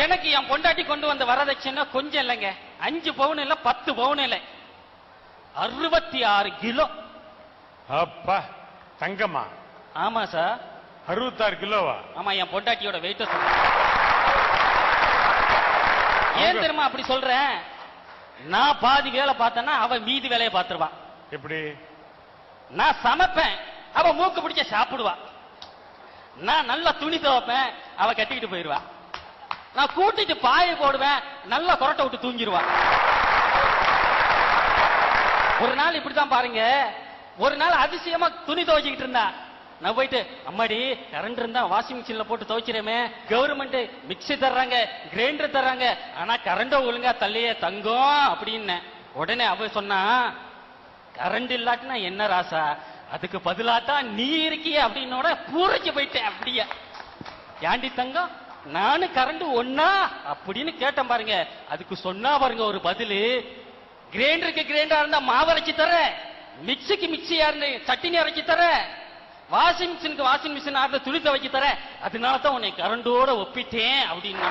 எனக்கு என் பொண்டாட்டி கொண்டு வந்த வரதட்சணை கொஞ்சம் இல்லைங்க. 5 பவுன் இல்ல 10 பவுன் இல்லை, 66 கிலோ. அப்பா தங்கம்மா? ஆமா சார். 66 கிலோவா? ஆமா, என் பொண்டாட்டியோட வெயிட்ட சொல்ற. ஏன் தெரியுமா அப்படி சொல்றேன்? நான் பாதி வேலை பார்த்தேன்னா அவ மீதி வேலையை பார்த்துருவான். எப்படி? நான் சமைப்பேன், அவ மூக்கு பிடிச்ச சாப்பிடுவா. நான் நல்லா துணி துவைப்பேன், அவ கட்டிக்கிட்டு போயிடுவா. நான் கூட்டிட்டு பாய போடுவேன், நல்லா கொரட்டை விட்டு தூங்கிடுவா. ஒரு நாள் இப்படித்தான் பாருங்க. ஒரு நாள் அதிசயமா துணி துவைச்சிக்கிட்டு இருந்தா. நான் போயிட்டு, அம்மாடி கரண்ட் இருந்தா வாஷிங் மிஷின்ல போட்டு துவைக்கிறேமே, கவர்மெண்ட் மிக்சி தர்றாங்க, கிரைண்டர் தர்றாங்க, ஆனா கரண்ட ஒழுங்கா தள்ளியே தங்கம் அப்படின்னு. உடனே அவ சொன்னா, கரண்ட் இல்லாட்டினா என்ன ராசா, அதுக்கு பதிலாத்தான் நீ இருக்கிய அப்படின்னோட பூரைக்கு போயிட்டேன். அப்படியே ஏண்டி தங்கம் நானும் கரண்ட் ஒன்னா அப்படின்னு கேட்டேன் பாருங்க. அதுக்கு சொன்னா பாருங்க ஒரு பதிலு, கிரைண்டருக்கு கிரைண்டரா இருந்தா மாவு அரைச்சி தர, மிக்சிக்கு மிக்சியா இருந்து சட்டினி அரைச்சி தர, வாஷிங் மிஷினுக்கு வாஷிங் மிஷின் ஆர்டர் துணி துவைக்க தர, அதனால தான் உன்னை கரண்டோட ஒப்பிட்டேன் அப்படின்னா.